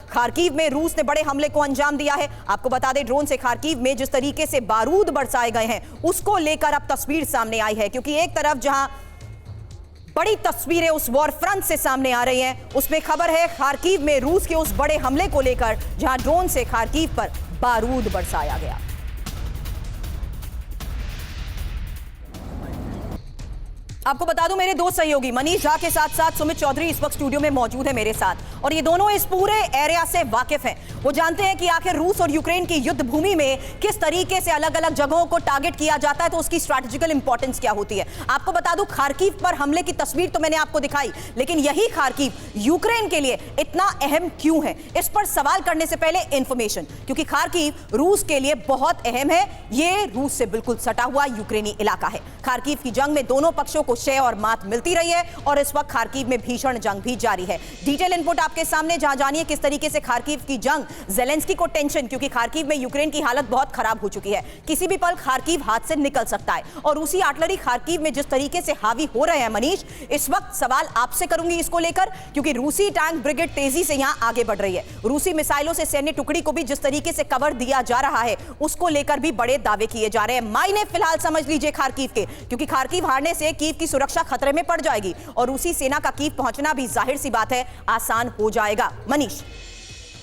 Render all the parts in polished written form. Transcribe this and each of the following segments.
Kharkiv में रूस ने बड़े हमले को अंजाम दिया है। आपको बता दें, ड्रोन से खार्किव में जिस तरीके से बारूद बरसाए गए हैं उसको लेकर अब तस्वीर सामने आई है, क्योंकि एक तरफ जहां बड़ी तस्वीरें उस वॉर फ्रंट से सामने आ रही हैं, उसमें खबर है खार्किव में रूस के उस बड़े हमले को लेकर जहां ड्रोन से खार्किव पर बारूद बरसाया गया। आपको बता दूं, मेरे दो सहयोगी मनीष झा के साथ साथ सुमित चौधरी इस वक्त स्टूडियो में मौजूद है मेरे साथ, और ये दोनों इस पूरे एरिया से वाकिफ हैं। वो जानते हैं कि आखिर रूस और यूक्रेन की युद्ध भूमि में किस तरीके से अलग अलग जगहों को टारगेट किया जाता है, तो उसकी स्ट्रैटेजिकल इंपॉर्टेंस क्या होती है। आपको बता दूं, खार्किव पर हमले की तस्वीर तो मैंने आपको दिखाई, लेकिन यही खार्किव यूक्रेन के लिए इतना अहम क्यों है, इस पर सवाल करने से पहले इंफॉर्मेशन, क्योंकि खार्किव रूस के लिए बहुत अहम है। ये रूस से बिल्कुल सटा हुआ यूक्रेनी इलाका है। खार्किव की जंग में दोनों पक्षों को शय और मात मिलती रही है, और इस वक्त खार्किव में भीषण जंग भी जारी है। डिटेल इनपुट आपके सामने, जहां जानिए किस तरीके से खार्किव की जंग, ज़ेलेंस्की को टेंशन, क्योंकि खार्किव में यूक्रेन की हालत बहुत खराब हो चुकी है। किसी भी पल खार्किव हाथ से निकल सकता है, और रूसी आर्टिलरी खार्किव में जिस तरीके से हावी हो रहे हैं मनीष, इस वक्त सवाल आपसे करूंगी इसको लेकर, क्योंकि रूसी टैंक ब्रिगेड तेजी से यहां आगे बढ़ रही है। रूसी मिसाइलों से सैन्य टुकड़ी को भी जिस तरीके से कवर दिया जा रहा है, उसको लेकर भी बड़े दावे किए जा रहे हैं। मायने फिलहाल समझ लीजिए खार्किव के, क्योंकि खार्किव हारने से कीव की सुरक्षा खतरे में पड़ जाएगी, और रूसी सेना का कीव पहुंचना भी जाहिर सी बात है आसान हो जाएगा। मनीष।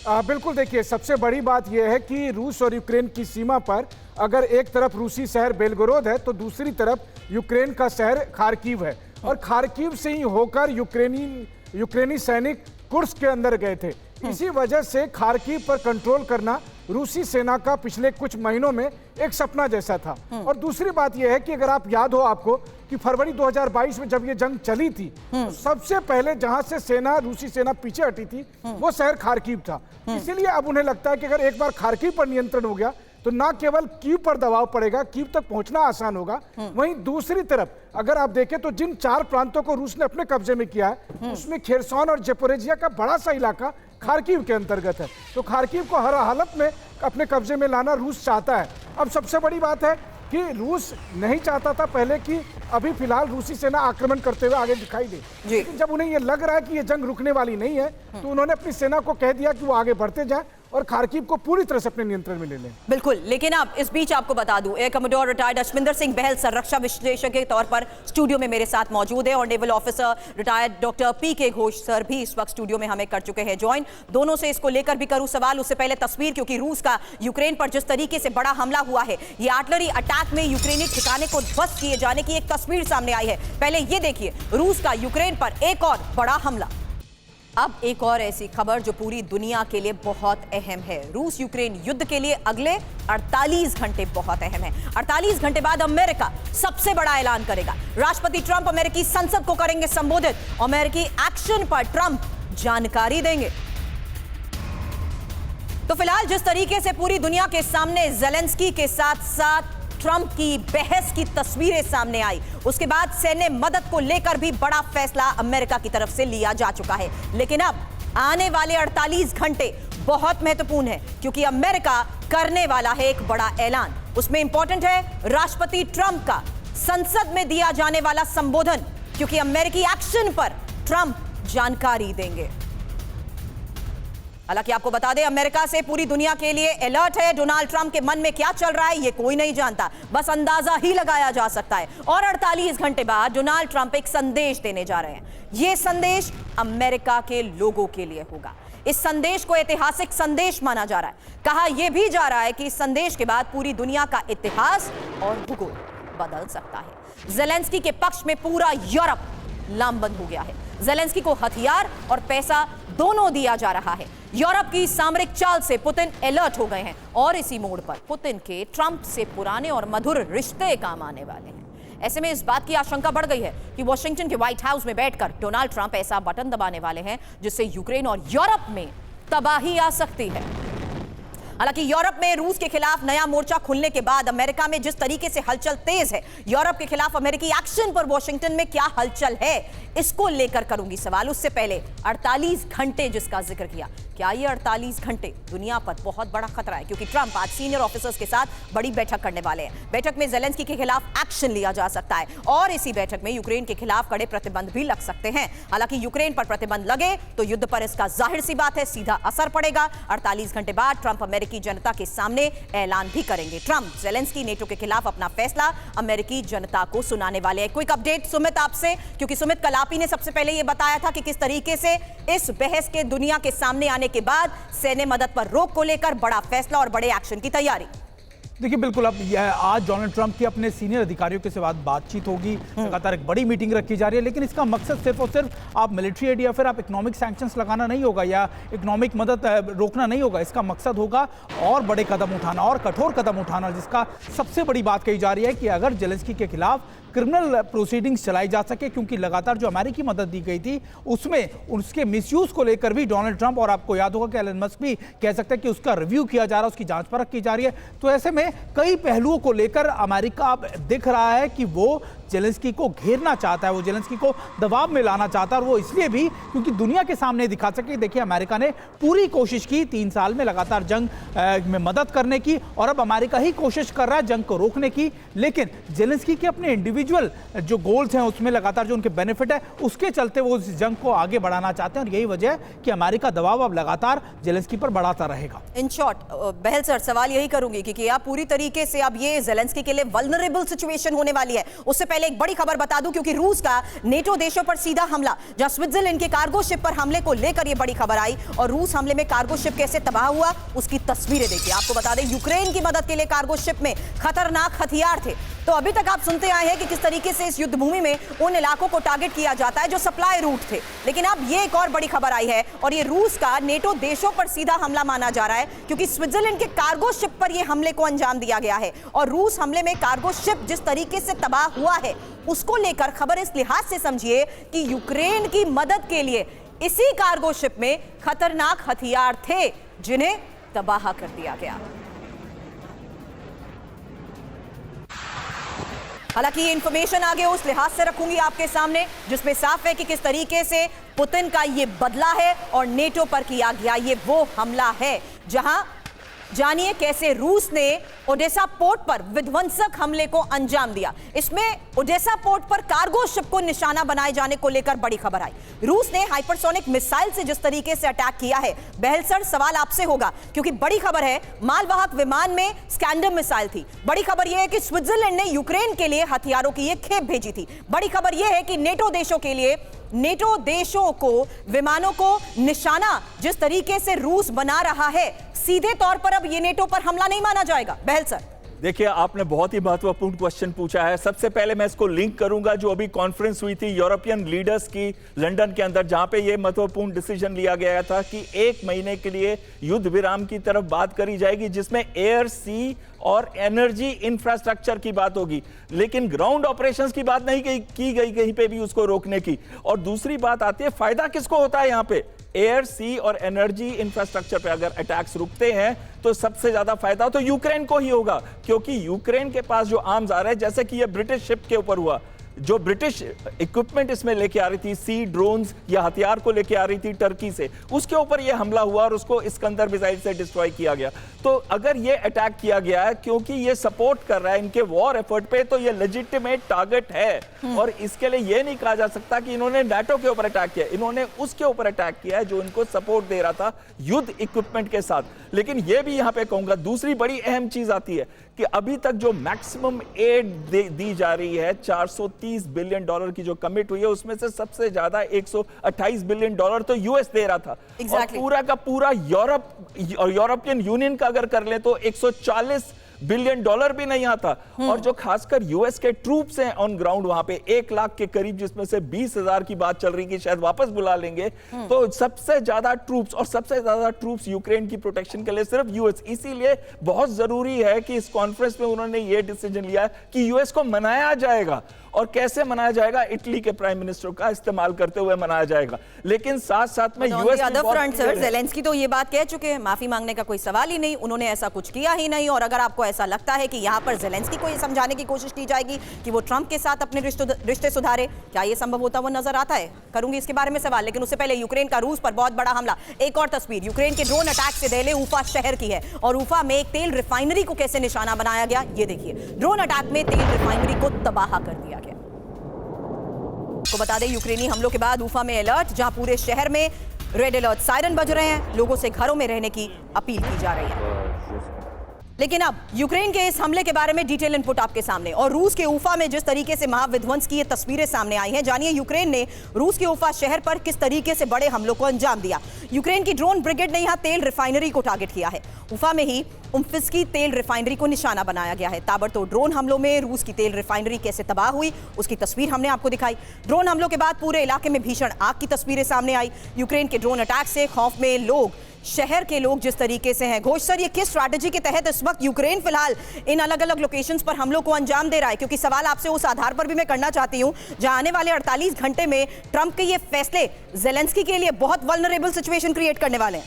बिल्कुल, देखिए, सबसे बड़ी बात यह है कि रूस और यूक्रेन की सीमा पर अगर एक तरफ रूसी शहर बेलगोरोद है तो दूसरी तरफ यूक्रेन का शहर खार्किव है, और खार्किव से ही होकर यूक्रेनी सैनिक कुर्स्क के अंदर गए थे। इसी वजह से खार्किव पर कंट्रोल करना रूसी सेना का पिछले कुछ महीनों में एक सपना जैसा था। और दूसरी बात यह है कि अगर आप याद हो आपको कि फरवरी 2022 में जब ये जंग चली थी, तो सबसे पहले जहां से रूसी सेना पीछे हटी थी वो शहर खार्किव था। इसीलिए अब उन्हें लगता है कि अगर एक बार खार्किव पर नियंत्रण हो गया तो ना केवल कीव पर दबाव पड़ेगा, कीव तक पहुंचना आसान होगा। वहीं दूसरी तरफ अगर आप देखें तो जिन 4 प्रांतों को रूस ने अपने कब्जे में किया है, उसमें खेरसॉन और ज़पोरिजिया का बड़ा सा इलाका खार्किव के अंतर्गत है। तो खार्किव को हर हालत में अपने कब्जे में लाना रूस चाहता है। अब सबसे बड़ी बात है कि रूस नहीं चाहता था पहले कि अभी फिलहाल रूसी सेना आक्रमण करते हुए आगे दिखाई दे, लेकिन जब उन्हें यह लग रहा है कि यह जंग रुकने वाली नहीं है, तो उन्होंने अपनी सेना को कह दिया कि वो आगे बढ़ते जाएं और खार्किव को पूरी तरह से अपने नियंत्रण में ले लें। बिल्कुल, लेकिन अब इस बीच आपको बता दूं, air commodore retired Ashwinder Singh Bahal संरक्षा विश्लेषक के तौर पर स्टूडियो में मेरे साथ मौजूद है, और नेवल ऑफिसर रिटायर्ड डॉक्टर पीके घोष सर भी इस वक्त स्टूडियो में हमें कर चुके हैं ज्वाइन। दोनों से इसको लेकर भी करूं सवाल, उससे पहले तस्वीर, क्योंकि रूस का यूक्रेन पर जिस तरीके से बड़ा हमला हुआ है, ये आर्टिलरी अटैक में यूक्रेनी ठिकाने को ध्वस्त किए जाने की एक तस्वीर सामने आई है। पहले ये देखिए, रूस का यूक्रेन पर एक और बड़ा हमला। अब एक और ऐसी खबर जो पूरी दुनिया के लिए बहुत अहम है। रूस यूक्रेन युद्ध के लिए अगले 48 घंटे बहुत अहम है। 48 घंटे बाद अमेरिका सबसे बड़ा ऐलान करेगा। राष्ट्रपति ट्रंप अमेरिकी संसद को करेंगे संबोधित। अमेरिकी एक्शन पर ट्रंप जानकारी देंगे। तो फिलहाल जिस तरीके से पूरी दुनिया के सामने ज़ेलेंस्की के साथ साथ ट्रंप की बहस की तस्वीरें सामने आई, उसके बाद सैन्य मदद को लेकर भी बड़ा फैसला अमेरिका की तरफ से लिया जा चुका है। लेकिन अब आने वाले 48 घंटे बहुत महत्वपूर्ण है, क्योंकि अमेरिका करने वाला है एक बड़ा ऐलान। उसमें इंपॉर्टेंट है राष्ट्रपति ट्रंप का संसद में दिया जाने वाला संबोधन, क्योंकि अमेरिकी एक्शन पर ट्रंप जानकारी देंगे। हालांकि आपको बता दें, अमेरिका से पूरी दुनिया के लिए अलर्ट है। डोनाल्ड ट्रंप के मन में क्या चल रहा है ये कोई नहीं जानता, बस अंदाजा ही लगाया जा सकता है। और 48 घंटे बाद डोनाल्ड ट्रंप एक संदेश देने जा रहे हैं। यह संदेश अमेरिका के लोगों के लिए होगा। इस संदेश को ऐतिहासिक संदेश माना जा रहा है। कहा यह भी जा रहा है कि इस संदेश के बाद पूरी दुनिया का इतिहास और भूगोल बदल सकता है। ज़ेलेंस्की के पक्ष में पूरा यूरोप लामबंद हो गया है। ज़ेलेंस्की को हथियार और पैसा दोनों दिया जा रहा है। यूरोप की सामरिक चाल से पुतिन अलर्ट हो गए हैं, और इसी मोड़ पर पुतिन के ट्रंप से पुराने और मधुर रिश्ते काम आने वाले हैं। ऐसे में इस बात की आशंका बढ़ गई है कि वॉशिंगटन के व्हाइट हाउस में बैठकर डोनाल्ड ट्रंप ऐसा बटन दबाने वाले हैं जिससे यूक्रेन और यूरोप में तबाही आ सकती है। हालांकि यूरोप में रूस के खिलाफ नया मोर्चा खुलने के बाद अमेरिका में जिस तरीके से हलचल तेज है, यूरोप के खिलाफ अमेरिकी एक्शन पर वॉशिंगटन में क्या हलचल है, इसको लेकर करूंगी सवाल। उससे पहले 48 घंटे जिसका जिक्र किया, क्या ये 48 घंटे दुनिया पर बहुत बड़ा खतरा है? क्योंकि ट्रंप आज सीनियर ऑफिसर्स के साथ बड़ी बैठक करने वाले हैं। बैठक में ज़ेलेंस्की के खिलाफ एक्शन लिया जा सकता है और इसी बैठक में यूक्रेन के खिलाफ कड़े प्रतिबंध भी लग सकते हैं। हालांकि यूक्रेन पर प्रतिबंध लगे तो युद्ध पर इसका जाहिर सी बात है सीधा असर पड़ेगा। 48 घंटे बाद ट्रंप अमेरिकी जनता के सामने ऐलान भी करेंगे। ट्रंप ज़ेलेंस्की नेटो के खिलाफ अपना फैसला अमेरिकी जनता को सुनाने वाले हैं। क्विक अपडेट सुमित आपसे, क्योंकि सुमित कल आप ही ने सबसे पहले यह बताया था कि किस तरीके से इस बहस के दुनिया के सामने आने के बाद सैन्य मदद पर रोक को लेकर बड़ा फैसला और बड़े एक्शन की तैयारी। देखिए बिल्कुल, अब यह आज डोनाल्ड ट्रंप की अपने सीनियर अधिकारियों के साथ बातचीत होगी, लगातार एक बड़ी मीटिंग रखी जा रही है, लेकिन इसका मकसद सिर्फ और सिर्फ आप मिलिट्री एड या फिर आप इकोनॉमिक सैंक्शंस लगाना नहीं होगा या इकोनॉमिक मदद रोकना नहीं होगा। इसका मकसद होगा और बड़े कदम उठाना और कठोर कदम उठाना, जिसका सबसे बड़ी बात कही जा रही है कि अगर ज़ेलेंस्की के खिलाफ क्रिमिनल प्रोसीडिंग्स चलाई जा सके, क्योंकि लगातार जो अमेरिकी मदद दी गई थी उसमें उसके मिसयूज को लेकर भी डोनाल्ड ट्रंप और आपको याद होगा कि एलन मस्क भी कह सकते हैं कि उसका रिव्यू किया जा रहा है, उसकी जांच परख की जा रही है। तो ऐसे में कई पहलुओं को लेकर अमेरिका अब दिख रहा है कि वो ज़ेलेंस्की को घेरना चाहता है, वो ज़ेलेंस्की को दबाव में लाना चाहता है, और वो इसलिए भी क्योंकि दुनिया के सामने दिखा सके। देखिए अमेरिका ने पूरी कोशिश की 3 साल में लगातार जंग में मदद करने की, और अब अमेरिका ही कोशिश कर रहा है जंग को रोकने की, लेकिन ज़ेलेंस्की के अपने इंडिविजुअल जो गोल्स हैं उसमें लगातार जो उनके बेनिफिट है उसके चलते वो इस जंग को आगे बढ़ाना चाहते हैं, और यही वजह है कि अमेरिका दबाव अब लगातार ज़ेलेंस्की पर बढ़ाता रहेगा। इन शॉर्ट बहल सर, सवाल यही करूंगी कि आप पूरी तरीके से अब ये ज़ेलेंस्की के लिए वल्नरेबल सिचुएशन होने वाली है। उससे पहले एक बड़ी खबर बता दूं, क्योंकि रूस का नेटो देशों पर सीधा हमला, जहां स्विट्जरलैंड के कार्गो शिप पर हमले को लेकर यह बड़ी खबर आई, और रूस हमले में कार्गो शिप कैसे तबाह हुआ उसकी तस्वीरें देखिए। आपको बता दें यूक्रेन की मदद के लिए कार्गो शिप में खतरनाक हथियार थे। तो अभी तक आप सुनते आए हैं कि किस तरीके से इस युद्ध भूमि में उन इलाकों को टारगेट किया जाता है जो सप्लाई रूट थे, लेकिन अब ये एक और बड़ी खबर आई है, और ये रूस का नेटो देशों पर सीधा हमला माना जा रहा है, क्योंकि स्विट्जरलैंड के कार्गो शिप पर यह हमले को अंजाम दिया गया है। और रूस हमले में कार्गो शिप जिस तरीके से तबाह हुआ है उसको लेकर खबर इस लिहाज से समझिए कि यूक्रेन की मदद के लिए इसी कार्गो शिप में खतरनाक हथियार थे जिन्हें तबाह कर दिया गया। हालांकि ये इंफॉर्मेशन आगे उस लिहाज से रखूंगी आपके सामने जिसमें साफ है कि किस तरीके से पुतिन का ये बदला है और नेटो पर किया गया ये वो हमला है, जहां जानिए कैसे रूस ने ओडेसा पोर्ट पर विध्वंसक हमले को अंजाम दिया। इसमें ओडेसा पोर्ट पर कार्गो शिप को निशाना बनाए जाने को लेकर बड़ी खबर आई। रूस ने हाइपरसोनिक मिसाइल से जिस तरीके से अटैक किया है, बहल सर सवाल आपसे होगा, क्योंकि बड़ी खबर है मालवाहक विमान में स्कैंडम मिसाइल थी। बड़ी खबर यह है कि स्विट्जरलैंड ने यूक्रेन के लिए हथियारों की एक खेप भेजी थी। बड़ी खबर यह है कि नेटो देशों के लिए, नेटो देशों को विमानों को निशाना जिस तरीके से रूस बना रहा है, सीधे तौर पर अब ये नेटो पर हमला नहीं माना जाएगा। बहल सर, देखिए आपने बहुत ही महत्वपूर्ण क्वेश्चन पूछा है। सबसे पहले मैं इसको लिंक करूंगा जो अभी कॉन्फ्रेंस हुई थी यूरोपियन लीडर्स की लंदन के अंदर, जहां पे ये महत्वपूर्ण डिसीजन लिया गया था कि 1 महीने के लिए युद्ध विराम की तरफ बात करी जाएगी, जिसमें एयर, सी और एनर्जी इंफ्रास्ट्रक्चर की बात होगी, लेकिन ग्राउंड ऑपरेशंस की बात नहीं की गई कहीं पे भी उसको रोकने की। और दूसरी बात आती है फायदा किसको होता है यहाँ पे, एयर, सी और एनर्जी इंफ्रास्ट्रक्चर पे अगर अटैक्स रुकते हैं तो सबसे ज्यादा फायदा तो यूक्रेन को ही होगा, क्योंकि यूक्रेन के पास जो आर्म्स आ रहे हैं, जैसे कि ये ब्रिटिश शिप के ऊपर हुआ, जो ब्रिटिश इक्विपमेंट इसमें लेके आ रही थी, सी ड्रोन्स या हथियार को लेके आ रही थी टर्की से, उसके ऊपर ये हमला हुआ और उसको इस्कंदर मिसाइल से डिस्ट्रॉय किया गया। तो अगर ये अटैक किया गया है क्योंकि ये सपोर्ट कर रहा है इनके वॉर एफर्ट पे, तो ये लेजिटिमेट टारगेट है, और इसके लिए ये नहीं कहा जा सकता कि इन्होंने नाटो के ऊपर अटैक किया। इन्होंने उसके ऊपर अटैक किया है जो इनको सपोर्ट दे रहा था युद्ध इक्विपमेंट के साथ। लेकिन ये भी यहां पे कहूंगा दूसरी बड़ी अहम चीज आती है कि अभी तक जो मैक्सिमम एड दी जा रही है, 430 बिलियन डॉलर की जो कमिट हुई है, उसमें से सबसे ज्यादा 128 बिलियन डॉलर तो यूएस दे रहा था। और पूरा का पूरा यूरोप और यूरोपियन यूनियन का अगर कर ले तो 140 बिलियन डॉलर भी नहीं आता। और जो खासकर यूएस के ट्रूप्स हैं ऑन ग्राउंड वहां पे 1 लाख के करीब, जिसमें से 20,000 की बात चल रही कि शायद वापस बुला लेंगे, तो सबसे ज्यादा ट्रूप्स और सबसे ज्यादा ट्रूप्स यूक्रेन की प्रोटेक्शन के लिए सिर्फ यूएस। इसीलिए बहुत जरूरी है कि इस कॉन्फ्रेंस में उन्होंने ये डिसीजन लिया कि यूएस को मनाया जाएगा, और कैसे मनाया जाएगा, इटली के प्राइम मिनिस्टर का इस्तेमाल करते हुए मनाया जाएगा। लेकिन साथ साथ में यूएस फ्रंट सर ज़ेलेंस्की तो ये बात कह चुके हैं, माफी मांगने का कोई सवाल ही नहीं, उन्होंने ऐसा कुछ किया ही नहीं, और अगर आपको ऐसा लगता है कि यहाँ पर ज़ेलेंस्की को ये समझाने की कोशिश की जाएगी कि वो ट्रंप के साथ अपने रिश्ते सुधारे। क्या ये संभव होता वो नजर आता है? करूंगी इसके बारे में सवाल, लेकिन उससे पहले यूक्रेन का रूस पर बहुत बड़ा हमला। एक और तस्वीर यूक्रेन के ड्रोन अटैक से दहले उफा शहर की है, और उफा में एक तेल रिफाइनरी को कैसे निशाना बनाया गया ये देखिए। ड्रोन अटैक में तेल रिफाइनरी को तबाह कर दिया गया। को बता दें, यूक्रेनी हमलों के बाद उफा में अलर्ट, जहां पूरे शहर में रेड अलर्ट सायरन बज रहे हैं। लोगों से घरों में रहने की अपील की जा रही है। लेकिन अब यूक्रेन के इस हमले के बारे में डिटेल इनपुट आपके सामने, और रूस के उफा में जिस तरीके से महाविध्वंस की ये तस्वीरें सामने आई हैं। जानिए यूक्रेन ने रूस के उफा शहर पर किस तरीके से बड़े हमलों को अंजाम दिया। यूक्रेन की ड्रोन ब्रिगेड ने यहां तेल रिफाइनरी को टारगेट किया है। उफा में ही उम्फिस्की तेल रिफाइनरी को निशाना बनाया गया है। ताबड़तोड़ ड्रोन हमलों में रूस की तेल रिफाइनरी कैसे तबाह हुई उसकी तस्वीर हमने आपको दिखाई। ड्रोन हमलों के बाद पूरे इलाके में भीषण आग की तस्वीरें सामने आई। यूक्रेन के ड्रोन अटैक से खौफ में लोग, शहर के लोग जिस तरीके से हैं। घोष सर, ये किस स्ट्रैटेजी के तहत इस वक्त यूक्रेन फिलहाल इन अलग अलग लोकेशंस पर हमलों को अंजाम दे रहा है? क्योंकि सवाल आपसे उस आधार पर भी मैं करना चाहती हूं, जहां आने वाले 48 घंटे में ट्रंप के ये फैसले ज़ेलेंस्की के लिए बहुत वल्नरेबल सिचुएशन क्रिएट करने वाले हैं।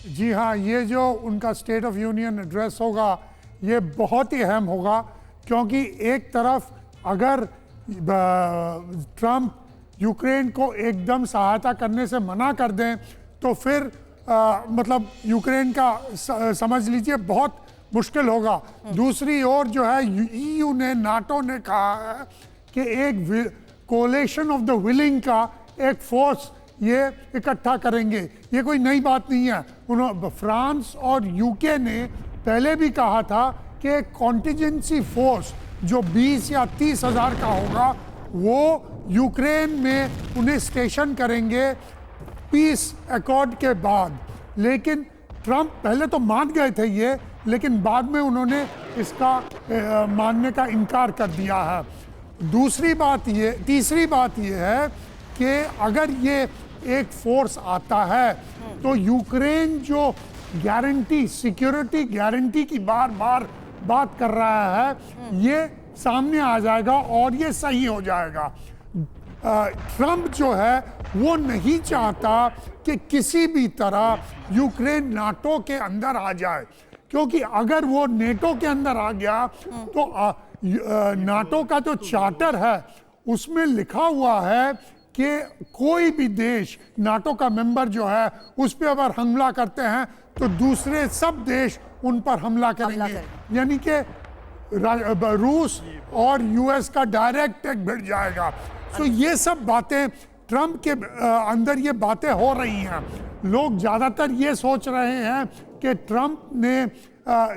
जी हाँ, ये जो उनका स्टेट ऑफ यूनियन एड्रेस होगा ये बहुत ही अहम होगा, क्योंकि एक तरफ अगर ट्रंप यूक्रेन को एकदम सहायता करने से मना कर दें तो फिर मतलब यूक्रेन का समझ लीजिए बहुत मुश्किल होगा। दूसरी ओर जो है ईयू ने, नाटो ने कहा है कि एक कोलेशन ऑफ द विलिंग का एक फोर्स ये इकट्ठा करेंगे। ये कोई नई बात नहीं है। उन्होंने फ्रांस और यूके ने पहले भी कहा था कि एक कॉन्टिजेंसी फोर्स जो 20 या 30 हज़ार का होगा वो यूक्रेन में उन्हें स्टेशन करेंगे पीस अकॉर्ड के बाद। लेकिन ट्रंप पहले तो मान गए थे ये, लेकिन बाद में उन्होंने इसका मानने का इनकार कर दिया है। तीसरी बात ये है कि अगर ये एक फोर्स आता है तो यूक्रेन जो गारंटी, सिक्योरिटी गारंटी की बार बार बात कर रहा है, ये सामने आ जाएगा और ये सही हो जाएगा। ट्रंप जो है वो नहीं चाहता कि किसी भी तरह यूक्रेन नाटो के अंदर आ जाए, क्योंकि अगर वो नेटो के अंदर आ गया तो नाटो का जो चार्टर है उसमें लिखा हुआ है कि कोई भी देश नाटो का मेंबर जो है उस पर अगर हमला करते हैं तो दूसरे सब देश उन पर हमला करेंगे। यानी कि रूस और यूएस का डायरेक्ट अटैक भिड़ जाएगा। तो ये सब बातें ट्रंप के अंदर ये बातें हो रही हैं। लोग ज़्यादातर ये सोच रहे हैं कि ट्रंप ने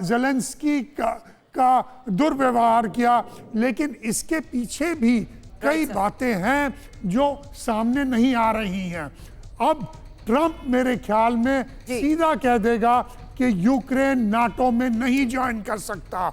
ज़ेलेंस्की का दुर्व्यवहार किया, लेकिन इसके पीछे भी कई बातें हैं जो सामने नहीं आ रही हैं। अब ट्रंप मेरे ख्याल में सीधा कह देगा कि यूक्रेन नाटो में नहीं ज्वाइन कर सकता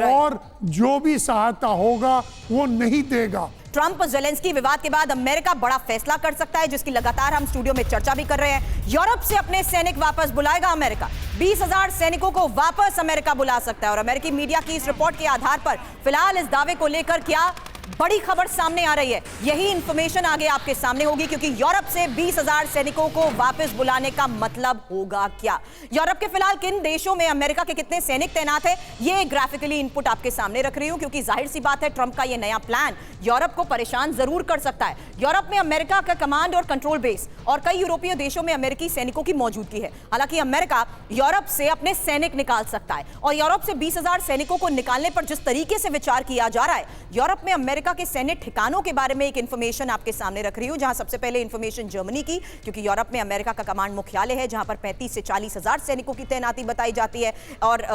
और जो भी सहायता होगा वो नहीं देगा। ट्रंप ज़ेलेंस्की विवाद के बाद अमेरिका बड़ा फैसला कर सकता है, जिसकी लगातार हम स्टूडियो में चर्चा भी कर रहे हैं। यूरोप से अपने सैनिक वापस बुलाएगा अमेरिका। 20,000 सैनिकों को वापस अमेरिका बुला सकता है, और अमेरिकी मीडिया की इस रिपोर्ट के आधार पर फिलहाल इस दावे को लेकर क्या बड़ी खबर सामने आ रही है, यही इंफॉर्मेशन आगे आपके सामने होगी। क्योंकि यूरोप से 20,000 सैनिकों को वापस बुलाने का मतलब होगा क्या? यूरोप के फिलहाल किन देशों में अमेरिका के कितने सैनिक तैनात है, ये ग्राफिकली इनपुट आपके सामने रख रही हूं, क्योंकि जाहिर सी बात है ट्रंप का ये नया प्लान यूरोप को परेशान जरूर कर सकता है। यूरोप में अमेरिका का कमांड और कंट्रोल बेस और कई यूरोपीय देशों में अमेरिकी सैनिकों की मौजूदगी है। हालांकि अमेरिका यूरोप से अपने सैनिक निकाल सकता है, और यूरोप से 20,000 सैनिकों को निकालने पर जिस तरीके से विचार किया जा रहा है, यूरोप में अमेरिका के सैन्य ठिकानों के बारे में एक इंफॉर्मेशन आपके सामने रख रही हूं, जहां सबसे पहले इंफॉर्मेशन जर्मनी की, क्योंकि यूरोप में अमेरिका का कमांड मुख्यालय है, जहां पर 35 से 40,000 सैनिकों की तैनाती बताई जाती है। और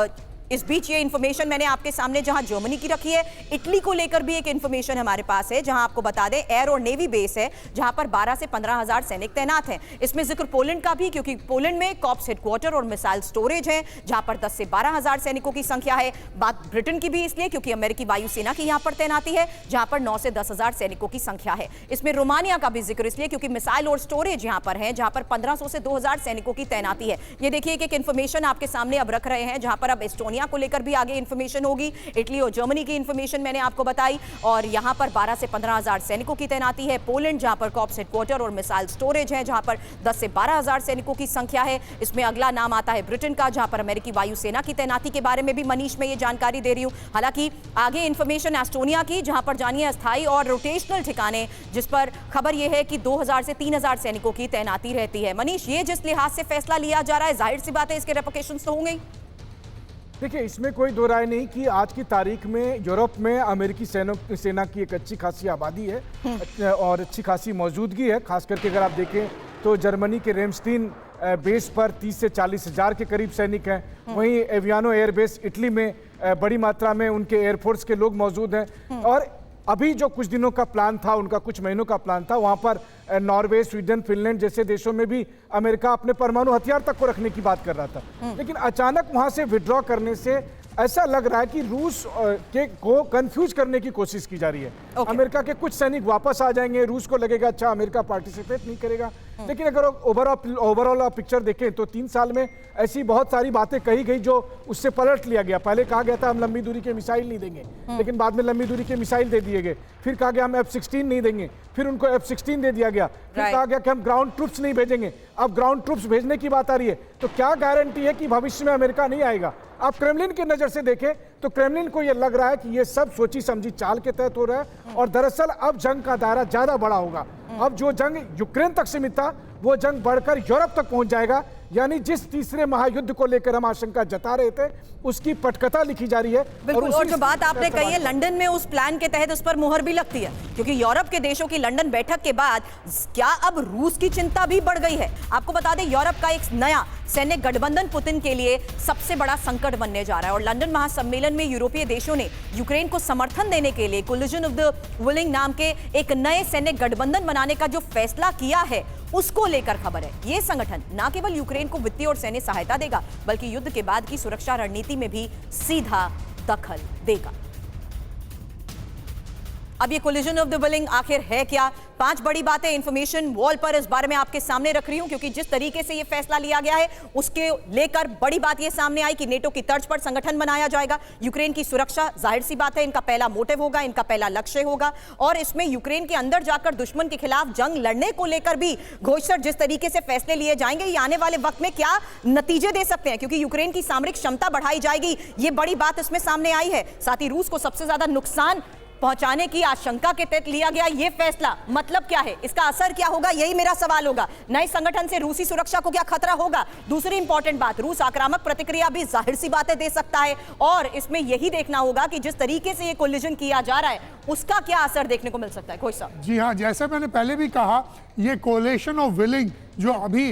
इस बीच ये इंफॉर्मेशन मैंने आपके सामने जहां जर्मनी की रखी है, इटली को लेकर भी एक इंफॉर्मेशन हमारे पास है, जहां आपको बता दें एयर और नेवी बेस है, जहां पर 12 से 15,000 सैनिक तैनात हैं। इसमें जिक्र पोलैंड का भी, क्योंकि पोलैंड में कॉप्स हेडक्वार्टर और मिसाइल स्टोरेज है, जहां पर 10 से 12,000 सैनिकों की संख्या है। बात ब्रिटेन की भी इसलिए क्योंकि अमेरिकी वायुसेना की यहां पर तैनाती है, जहां पर 9 से 10,000 सैनिकों की संख्या है। इसमें रोमानिया का भी जिक्र इसलिए क्योंकि मिसाइल और स्टोरेज यहां पर है, जहां पर 1500 से 2,000 सैनिकों की तैनाती है। ये देखिए एक इंफॉर्मेशन आपके सामने अब रख रहे हैं, जहां पर अब एस्टोनिया एस्टोनिया को लेकर भी आगे इंफॉर्मेशन होगी। इटली और जर्मनी की इंफॉर्मेशन मैंने आपको बताई, और यहां पर 12 से 15,000 सैनिकों की तैनाती है। पोलैंड जहां पर कॉर्प्स हेडक्वार्टर और मिसाइल स्टोरेज है, जहां पर 10 से 12,000 सैनिकों की संख्या है। इसमें अगला नाम आता है ब्रिटेन का, जहां पर अमेरिकी वायुसेना की तैनाती के बारे में भी मनीष में ये जानकारी दे रही हूं। हालांकि आगे इंफॉर्मेशन एस्टोनिया की, जहां पर जानिए अस्थायी और रोटेशनल ठिकाने, जिस पर खबर यह है कि 2000 से 3000 सैनिकों की तैनाती रहती है। मनीष, ये जिस लिहाज से फैसला लिया जा रहा है, जाहिर सी बात है इसके रेपरकशंस तो होंगे ही। देखिए, इसमें कोई दो राय नहीं कि आज की तारीख में यूरोप में अमेरिकी सेना की एक अच्छी खासी आबादी है और अच्छी खासी मौजूदगी है। खास करके अगर आप देखें तो जर्मनी के रेमस्टीन बेस पर 30 से 40 हजार के करीब सैनिक हैं। वहीं एवियानो एयरबेस इटली में बड़ी मात्रा में उनके एयरफोर्स के लोग मौजूद हैं। और अभी जो कुछ दिनों का प्लान था, उनका कुछ महीनों का प्लान था, वहां पर नॉर्वे, स्वीडन, फिनलैंड जैसे देशों में भी अमेरिका अपने परमाणु हथियार तक को रखने की बात कर रहा था। लेकिन अचानक वहां से विड्रॉ करने से ऐसा लग रहा है कि रूस को कंफ्यूज करने की कोशिश की जा रही है। अमेरिका के कुछ सैनिक वापस आ जाएंगे, रूस को लगेगा अच्छा अमेरिका पार्टिसिपेट नहीं करेगा। लेकिन अगर ओवरऑल पिक्चर देखें तो 3 साल में ऐसी बहुत सारी बातें कही गई जो उससे पलट लिया गया। पहले कहा गया था हम लंबी दूरी के मिसाइल नहीं देंगे, लेकिन बाद में लंबी दूरी के मिसाइल दे दिए गए। फिर कहा गया हम F-16 नहीं देंगे, फिर उनको F-16 दे दिया गया। फिर कहा गया कि हम ग्राउंड ट्रूप्स नहीं भेजेंगे, अब ग्राउंड ट्रूप्स भेजने की बात आ रही है। तो क्या गारंटी है कि भविष्य में अमेरिका नहीं आएगा? आप क्रेमलिन की नजर से देखें तो क्रेमलिन को यह लग रहा है कि यह सब सोची समझी चाल के तहत हो रहा है, और दरअसल अब जंग का दायरा ज्यादा बड़ा होगा। अब जो जंग यूक्रेन तक सीमित था वो जंग बढ़कर यूरोप तक पहुंच जाएगा। यानी जिस तीसरे महायुद्ध को लेकर हम आशंका जता रहे थे उसकी पटकथा लिखी जा रही है। बिल्कुल, और जो बात आपने कही है लंदन में उस प्लान के तहत उस पर मुहर भी लगती है, क्योंकि यूरोप के देशों की लंदन बैठक के बाद क्या अब रूस की चिंता भी बढ़ गई है? आपको बता दें यूरोप का एक नया सैन्य गठबंधन पुतिन के लिए सबसे बड़ा संकट बनने जा रहा है। और लंदन महासम्मेलन में यूरोपीय देशों ने यूक्रेन को समर्थन देने के लिए कोलिजन ऑफ द विलिंग नाम के एक नए सैन्य गठबंधन बनाने का जो फैसला किया है उसको लेकर खबर है। यह संगठन न केवल यूक्रेन को वित्तीय और सैन्य सहायता देगा, बल्कि युद्ध के बाद की सुरक्षा रणनीति में भी सीधा दखल देगा। अब ये कोलिजन ऑफ द विलिंग आखिर है क्या? 5 बड़ी बातें इंफॉर्मेशन वॉल पर इस बारे में आपके सामने रख रही हूं, क्योंकि जिस तरीके से ये फैसला लिया गया है उसके लेकर बड़ी बात ये सामने आई कि नेटो की तर्ज पर संगठन बनाया जाएगा। यूक्रेन की सुरक्षा, जाहिर सी बात है, इनका पहला मोटिव होगा, इनका पहला लक्ष्य होगा। और इसमें यूक्रेन के अंदर जाकर दुश्मन के खिलाफ जंग लड़ने को लेकर भी घोषणा, जिस तरीके से फैसले लिए जाएंगे, ये आने वाले वक्त में क्या नतीजे दे सकते हैं, क्योंकि यूक्रेन की सामरिक क्षमता बढ़ाई जाएगी, ये बड़ी बात इसमें सामने आई है। साथ ही रूस को सबसे ज्यादा नुकसान पहुंचाने की आशंका के तहत लिया गया यह फैसला। मतलब क्या है, इसका असर क्या होगा, यही मेरा सवाल होगा। नए संगठन से रूसी सुरक्षा को क्या खतरा होगा? दूसरी इंपॉर्टेंट बात, रूस आक्रामक प्रतिक्रिया भी जाहिर सी बातें दे सकता है, और इसमें यही देखना होगा कि जिस तरीके से ये कोलिजन किया जा रहा है उसका क्या असर देखने को मिल सकता है। खोज साहब। जी हाँ, जैसे मैंने पहले भी कहा, ये कोलिशन ऑफ विलिंग जो अभी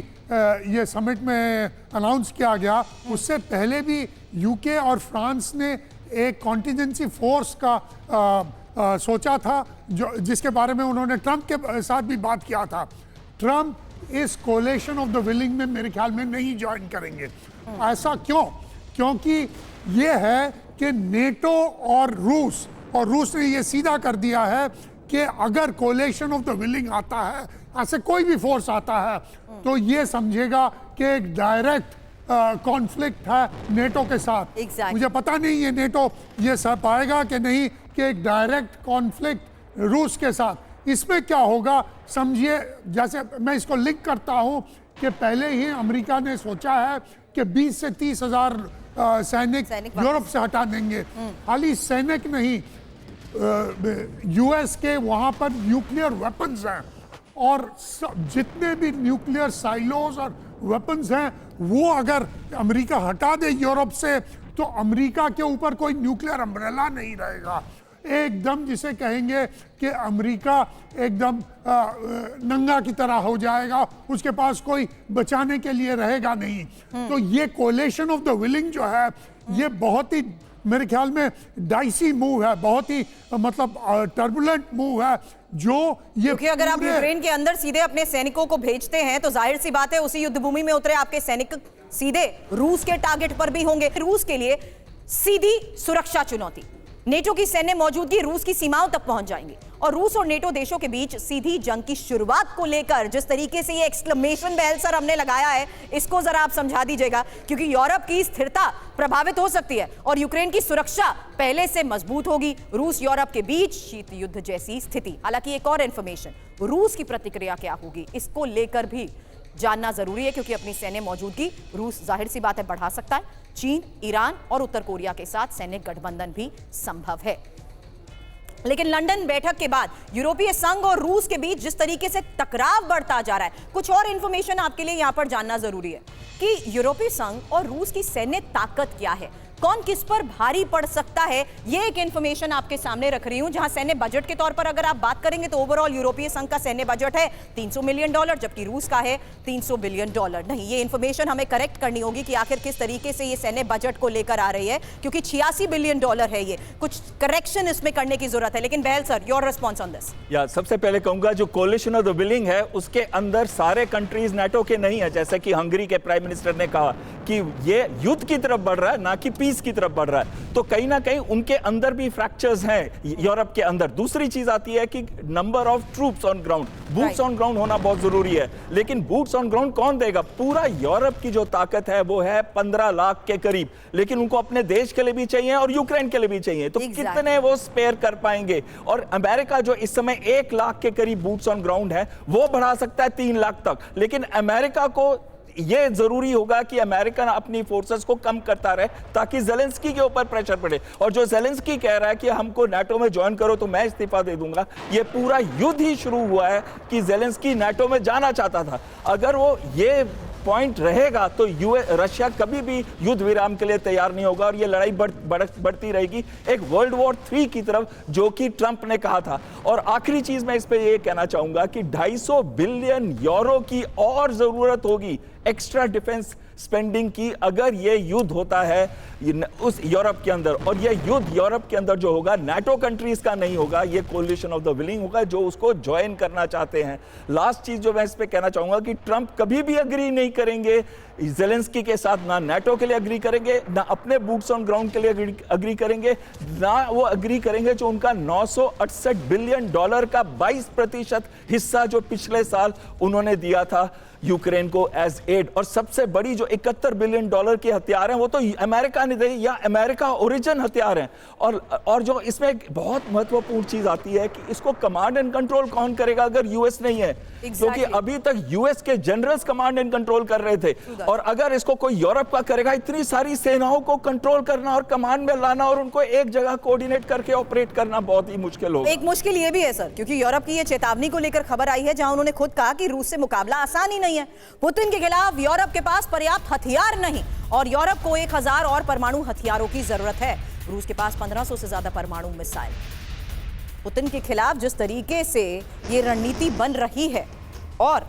ये समिट में अनाउंस किया गया, उससे पहले भी यूके और फ्रांस ने एक कॉन्टिजेंसी फोर्स का सोचा था, जो जिसके बारे में उन्होंने ट्रंप के साथ भी बात किया था। ट्रंप इस कोलिशन ऑफ द विलिंग में मेरे ख्याल में नहीं ज्वाइन करेंगे। ऐसा क्यों? क्योंकि ये है कि नेटो और रूस ने ये सीधा कर दिया है कि अगर कोलिशन ऑफ द विलिंग आता है, ऐसे कोई भी फोर्स आता है, तो ये समझेगा कि एक डायरेक्ट कॉन्फ्लिक्ट है नेटो के साथ। मुझे पता नहीं ये नेटो ये सह पाएगा कि नहीं कि एक डायरेक्ट कॉन्फ्लिक्ट रूस के साथ। इसमें क्या होगा समझिए, जैसे मैं इसको लिंक करता हूं कि पहले ही अमेरिका ने सोचा है कि 20 से 30 हजार सैनिक यूरोप से हटा देंगे। खाली सैनिक नहीं, यूएस के वहां पर न्यूक्लियर वेपन्स हैं, और जितने भी न्यूक्लियर साइलोज और वेपन्स हैं वो अगर अमेरिका हटा दे यूरोप से, तो अमेरिका के ऊपर कोई न्यूक्लियर अम्ब्रेला नहीं रहेगा। एकदम जिसे कहेंगे कि अमेरिका एकदम नंगा की तरह हो जाएगा, उसके पास कोई बचाने के लिए रहेगा नहीं। तो ये कोलिशन ऑफ द विलिंग जो है, ये बहुत ही मेरे ख्याल में डाइसी मूव है, बहुत ही मतलब टर्बुलेंट मूव है, जो ये, क्योंकि अगर आप यूक्रेन के अंदर सीधे अपने सैनिकों को भेजते हैं तो जाहिर सी बात है उसी युद्ध भूमि में उतरे आपके सैनिक सीधे रूस के टारगेट पर भी होंगे। रूस के लिए सीधी सुरक्षा चुनौती, नेटो की सैन्य मौजूदगी रूस की सीमाओं तक पहुंच जाएंगी और रूस और नेटो देशों के बीच सीधी जंग की शुरुआत को लेकर जिस तरीके से ये एक्सक्लेमेशन बेल सर हमने लगाया है, इसको जरा आप समझा दीजिएगा, क्योंकि यूरोप की स्थिरता प्रभावित हो सकती है और यूक्रेन की सुरक्षा पहले से मजबूत होगी। रूस यूरोप के बीच शीत युद्ध जैसी स्थिति। हालांकि एक और इंफॉर्मेशन, रूस की प्रतिक्रिया क्या होगी इसको लेकर भी जानना जरूरी है, क्योंकि अपनी सैन्य मौजूदगी रूस जाहिर सी बात है बढ़ा सकता है। चीन, ईरान और उत्तर कोरिया के साथ सैन्य गठबंधन भी संभव है। लेकिन लंदन बैठक के बाद यूरोपीय संघ और रूस के बीच जिस तरीके से टकराव बढ़ता जा रहा है, कुछ और इंफॉर्मेशन आपके लिए यहां पर जानना जरूरी है कि यूरोपीय संघ और रूस की सैन्य ताकत क्या है, कौन किस पर भारी पड़ सकता है। ये एक इंफॉर्मेशन आपके सामने रख रही हूं, जहां सैन्य बजट के तौर पर अगर आप बात करेंगे तो ओवरऑल यूरोपीय संघ का सैन्य बजट है $300 मिलियन, जबकि रूस का है $300 बिलियन। नहीं, ये इंफॉर्मेशन हमें करेक्ट करनी होगी कि आखिर किस तरीके से ये सैन्य बजट को लेकर आ रही है, क्योंकि $86 बिलियन है। ये कुछ करेक्शन इसमें करने की जरूरत है। लेकिन Bahal sir, your response on this. या सबसे पहले कहूंगा, जो कोलिशन ऑफ द विलिंग है उसके अंदर सारे कंट्रीज नाटो के नहीं है। जैसे कि हंगरी के प्राइम मिनिस्टर ने कहा कि ये युद्ध की तरफ बढ़ रहा है, ना कि पीस की तरफ बढ़ रहा है, तो कहीं ना कहीं उनके अंदर भी फ्रैक्चर्स हैं यूरोप के अंदर। दूसरी चीज आती है कि number of troops on ground, boots on ground होना बहुत जरूरी है। लेकिन बूट्स ऑन ग्राउंड कौन देगा? पूरा यूरोप की जो ताकत है वो है 15 लाख के करीब, लेकिन उनको अपने देश के लिए भी चाहिए और यूक्रेन के लिए भी चाहिए, तो कितने वो स्पेयर कर पाएंगे? और अमेरिका जो इस समय 1 लाख के करीब बूट्स ऑन ग्राउंड है, वो बढ़ा सकता है 3 लाख तक। लेकिन अमेरिका को ये जरूरी होगा कि अमेरिकन अपनी फोर्सेस को कम करता रहे ताकि जेलेंस्की के ऊपर प्रेशर पड़े। और जो जेलेंस्की कह रहा है कि हमको नाटो में ज्वाइन करो तो मैं इस्तीफा दे दूंगा, ये पूरा युद्ध ही शुरू हुआ है कि जेलेंस्की नाटो में जाना चाहता था। अगर वो ये पॉइंट रहेगा तो रशिया कभी भी युद्ध विराम के लिए तैयार नहीं होगा और ये लड़ाई बढ़ती रहेगी एक वर्ल्ड वॉर 3 की तरफ, जो कि ट्रंप ने कहा था। और आखिरी चीज मैं इस पे ये कहना चाहूंगा कि 250 बिलियन यूरो की और जरूरत होगी एक्स्ट्रा डिफेंस स्पेंडिंग की, अगर ये युद्ध होता है उस यूरोप के अंदर। और ये युद्ध यूरोप के अंदर जो होगा, नाटो कंट्रीज का नहीं होगा, ये कोलिशन ऑफ द विलिंग होगा जो उसको ज्वाइन करना चाहते हैं। लास्ट चीज जो मैं इस पे कहना चाहूंगा कि ट्रंप कभी भी एग्री नहीं करेंगे जेलेंस्की के साथ, ना नाटो के लिए एग्री करेंगे, ना अपने बूट्स ऑन ग्राउंड के लिए एग्री करेंगे, ना वो एग्री करेंगे जो उनका $968 बिलियन का 22% हिस्सा जो पिछले साल उन्होंने दिया था यूक्रेन को एज एड। और सबसे बड़ी जो $71 बिलियन के हथियार हैं वो तो अमेरिका ने दिए या अमेरिका ओरिजिन हथियार हैं। और जो इसमें एक बहुत महत्वपूर्ण चीज आती है कि इसको कमांड एंड कंट्रोल कौन करेगा अगर यूएस नहीं है, क्योंकि अभी तक यूएस के जनरल्स कमांड एंड कंट्रोल कर रहे थे, और अगर इसको कोई यूरोप का करेगा, इतनी सारी सेनाओं को कंट्रोल करना और कमांड में लाना और उनको एक जगह कोऑर्डिनेट करके ऑपरेट करना बहुत ही मुश्किल होगा। एक मुश्किल ये भी है सर, क्योंकि यूरोप की ये चेतावनी को लेकर खबर आई है जहां उन्होंने खुद कहा कि रूस से मुकाबला आसान ही नहीं है। पुतिन के खिलाफ यूरोप के पास पर्याप्त हथियार नहीं और यूरोप को 1000 और परमाणु हथियारों की जरूरत है। रूस के पास 1500 से ज्यादा परमाणु मिसाइल। पुतिन के खिलाफ जिस तरीके से ये रणनीति बन रही है और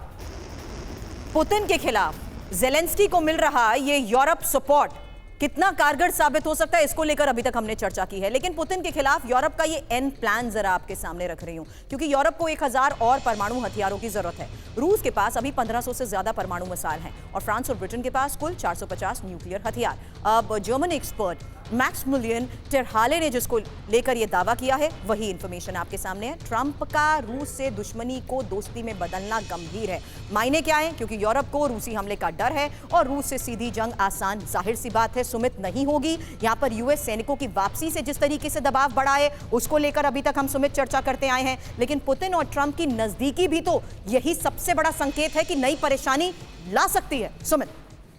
पुतिन के खिलाफ जेलेंस्की को मिल रहा ये यूरोप सपोर्ट कितना कारगर साबित हो सकता है, इसको लेकर अभी तक हमने चर्चा की है। लेकिन पुतिन के खिलाफ यूरोप का ये एंड प्लान जरा आपके सामने रख रही हूं, क्योंकि यूरोप को 1000 और परमाणु हथियारों की जरूरत है। रूस के पास अभी 1500 से ज्यादा परमाणु मिसाइल हैं और फ्रांस और ब्रिटेन के पास कुल 450 न्यूक्लियर हथियार। अब जर्मन एक्सपर्ट मैक्सिमिलियन टेरहाले ने जिसको लेकर यह दावा किया है वही इंफॉर्मेशन आपके सामने है। ट्रंप का रूस से दुश्मनी को दोस्ती में बदलना गंभीर है। मायने क्या है? क्योंकि यूरोप को रूसी हमले का डर है और रूस से सीधी जंग आसान जाहिर सी बात है सुमित नहीं होगी। यहां पर यूएस सैनिकों की वापसी से जिस तरीके से दबाव बढ़ा है उसको लेकर अभी तक हम सुमित चर्चा करते आए हैं। लेकिन पुतिन और ट्रंप की नजदीकी भी तो यही सबसे बड़ा संकेत है कि नई परेशानी ला सकती है। सुमित,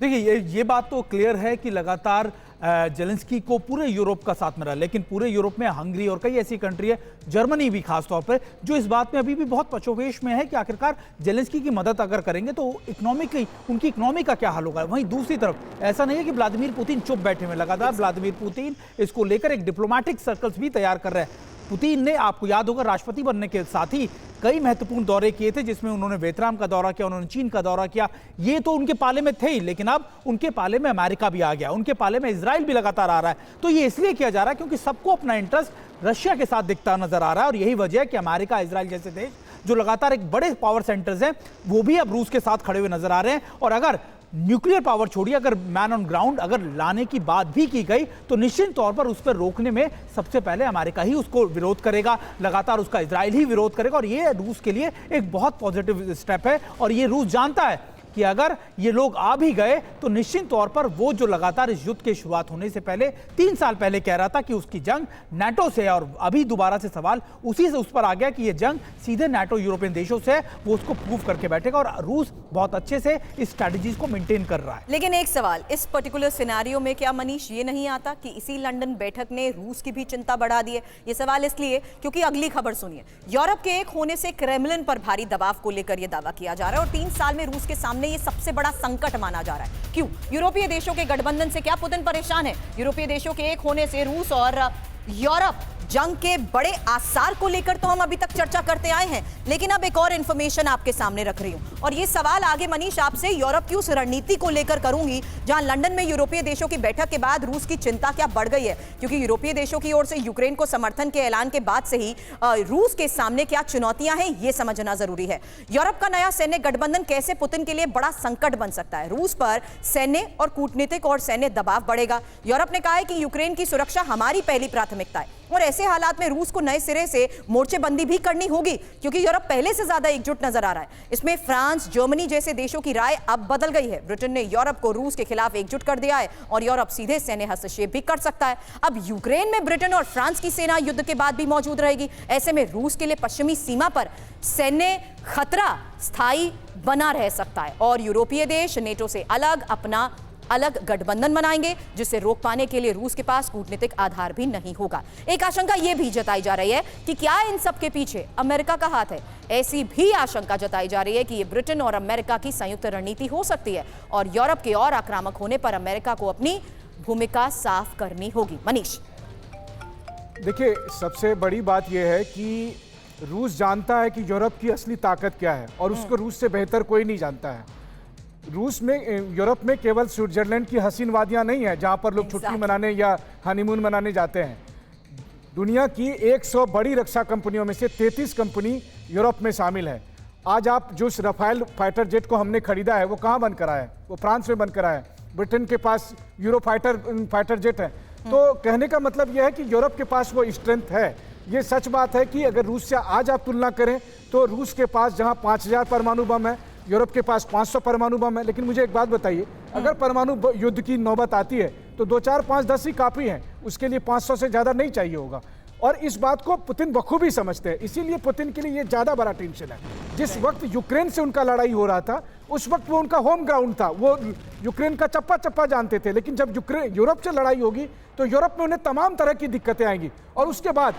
देखिए ये बात तो क्लियर है कि लगातार जेलेंस्की को पूरे यूरोप का साथ मिला, लेकिन पूरे यूरोप में हंगरी और कई ऐसी कंट्री है, जर्मनी भी खास तौर पर, जो इस बात में अभी भी बहुत पचोपेश में है कि आखिरकार जेलेंस्की की मदद अगर करेंगे तो उनकी इकोनॉमी का क्या हाल होगा। वहीं दूसरी तरफ ऐसा नहीं है कि व्लादिमीर पुतिन चुप बैठे हुए, लगातार व्लादिमीर पुतिन इसको लेकर एक डिप्लोमेटिक सर्कल्स भी तैयार कर रहे हैं। पुतिन ने, आपको याद होगा, राष्ट्रपति बनने के साथ ही कई महत्वपूर्ण दौरे किए थे, जिसमें उन्होंने वियतनाम का दौरा किया, उन्होंने चीन का दौरा किया। ये तो उनके पाले में थे ही, लेकिन अब उनके पाले में अमेरिका भी आ गया, उनके पाले में इजराइल भी लगातार आ रहा है। तो ये इसलिए किया जा रहा है क्योंकि सबको अपना इंटरेस्ट रशिया के साथ दिखता नजर आ रहा है और यही वजह है कि अमेरिका, इजराइल जैसे देश जो लगातार एक बड़े पावर सेंटर्स हैं वो भी अब रूस के साथ खड़े हुए नजर आ रहे हैं। और अगर न्यूक्लियर पावर छोड़िए, अगर मैन ऑन ग्राउंड अगर लाने की बात भी की गई तो निश्चित तौर पर उस पर रोकने में सबसे पहले अमेरिका ही उसको विरोध करेगा, लगातार उसका इजराइल ही विरोध करेगा, और ये रूस के लिए एक बहुत पॉजिटिव स्टेप है। और ये रूस जानता है कि अगर ये लोग आ भी गए तो निश्चित तौर पर वो जो लगातार इस युद्ध की शुरुआत होने से पहले 3 साल पहले कह रहा था कि उसकी जंग नाटो से है, और अभी दोबारा से सवाल उसी से उस पर आ गया कि ये जंग सीधे नाटो यूरोपियन देशों से है, वो उसको प्रूव करके बैठेगा। और रूस बहुत अच्छे से इस स्ट्रैटेजीज को मेंटेन कर रहा है। लेकिन एक सवाल, इस पर्टिकुलर सिनेरियो में क्या मनीष ये नहीं आता कि इसी लंदन बैठक ने रूस की भी चिंता बढ़ा दी है? ये सवाल इसलिए क्योंकि अगली खबर सुनिए। यूरोप के एक होने से क्रेमलिन पर भारी दबाव को लेकर यह दावा किया जा रहा है, और 3 साल में रूस के सामने ये सबसे बड़ा संकट माना जा रहा है। क्यों? यूरोपीय देशों के गठबंधन से क्या पुतिन परेशान है? यूरोपीय देशों के एक होने से रूस और यूरोप जंग के बड़े आसार को लेकर तो हम अभी तक चर्चा करते आए हैं, लेकिन अब एक और इंफॉर्मेशन आपके सामने रख रही हूं, और ये सवाल आगे मनीष आपसे यूरोप की उस रणनीति को लेकर करूंगी जहां लंदन में यूरोपीय देशों की बैठक के बाद रूस की चिंता क्या बढ़ गई है, क्योंकि यूरोपीय देशों की ओर से यूक्रेन को समर्थन के ऐलान के बाद से ही रूस के सामने क्या चुनौतियां हैं ये समझना जरूरी है। यूरोप का नया सैन्य गठबंधन कैसे पुतिन के लिए बड़ा संकट बन सकता है? रूस पर सैन्य और कूटनीतिक और सैन्य दबाव बढ़ेगा। यूरोप ने कहा है कि यूक्रेन की सुरक्षा हमारी पहली प्राथमिकता है, और ऐसे हालात में रूस को नए सिरे से मोर्चेबंदी भी करनी होगी, क्योंकि यूरोप पहले से ज्यादा एकजुट नजर आ रहा है। इसमें फ्रांस, जर्मनी जैसे देशों की राय अब बदल गई है। ब्रिटेन ने यूरोप को रूस के खिलाफ एकजुट कर दिया है, और यूरोप सीधे सैन्य हस्तक्षेप भी कर सकता है। अब यूक्रेन में ब्रिटेन और फ्रांस की सेना युद्ध के बाद भी मौजूद रहेगी। ऐसे में रूस के लिए पश्चिमी सीमा पर सैन्य खतरा स्थायी बना रह सकता है, और यूरोपीय देश नेटो से अलग गठबंधन बनाएंगे, जिसे रोक पाने के लिए रूस के पास कूटनीतिक आधार भी नहीं होगा। एक आशंका यह भी जताई जा रही है कि क्या इन सब के पीछे अमेरिका का हाथ है? ऐसी भी आशंका जताई जा रही है कि ये ब्रिटेन और अमेरिका की संयुक्त रणनीति हो सकती है, और यूरोप के और आक्रामक होने पर अमेरिका को अपनी भूमिका साफ करनी होगी। मनीष, देखिए, सबसे बड़ी बात यह है कि रूस जानता है कि यूरोप की असली ताकत क्या है, और उसको रूस से बेहतर कोई नहीं जानता है। रूस में, यूरोप में केवल स्विट्जरलैंड की हसीन वादियां नहीं है जहां पर लोग छुट्टी मनाने या हनीमून मनाने जाते हैं। दुनिया की 100 बड़ी रक्षा कंपनियों में से 33 कंपनी यूरोप में शामिल है। आज आप जो रफाल फाइटर जेट को हमने खरीदा है वो कहाँ बनकर आया है? वो फ्रांस में बनकर आया है। ब्रिटेन के पास यूरो फाइटर जेट है। तो कहने का मतलब यह है कि यूरोप के पास वो स्ट्रेंथ है। ये सच बात है कि अगर रूस से आज आप तुलना करें तो रूस के पास जहां 5000 परमाणु बम है, यूरोप के पास 500 परमाणु बम है। लेकिन मुझे एक बात बताइए, अगर परमाणु युद्ध की नौबत आती है तो 2, 4, 5, 10 ही काफ़ी हैं, उसके लिए 500 से ज़्यादा नहीं चाहिए होगा। और इस बात को पुतिन बखूबी समझते हैं, इसीलिए पुतिन के लिए ये ज़्यादा बड़ा टेंशन है। जिस वक्त यूक्रेन से उनका लड़ाई हो रहा था उस वक्त वो उनका होम ग्राउंड था, वो यूक्रेन का चप्पा चप्पा जानते थे। लेकिन जब यूरोप से लड़ाई होगी तो यूरोप में उन्हें तमाम तरह की दिक्कतें आएंगी, और उसके बाद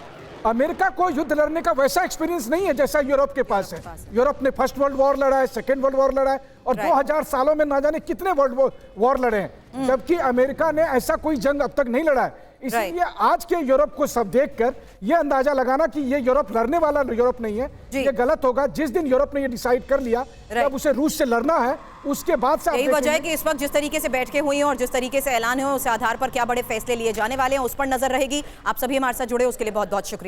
अमेरिका को युद्ध लड़ने का वैसा एक्सपीरियंस नहीं है जैसा यूरोप के पास है। यूरोप ने फर्स्ट वर्ल्ड वॉर लड़ा है, सेकेंड वर्ल्ड वॉर लड़ा है, और 2000 सालों में ना जाने कितने वर्ल्ड वॉर लड़े हैं, जबकि अमेरिका ने ऐसा कोई जंग अब तक नहीं लड़ा है। इसलिए आज के यूरोप को सब देखकर ये अंदाजा लगाना कि ये यूरोप लड़ने वाला यूरोप नहीं है, ये गलत होगा। जिस दिन यूरोप ने ये डिसाइड कर लिया तब उसे रूस से लड़ना है, उसके बाद से यही वजह है कि इस वक्त जिस तरीके से बैठकें हुई हैं और जिस तरीके से ऐलान हुए उस आधार पर क्या बड़े फैसले लिए जाने वाले हैं उस पर नजर रहेगी। आप सभी हमारे साथ जुड़े उसके लिए बहुत बहुत शुक्रिया।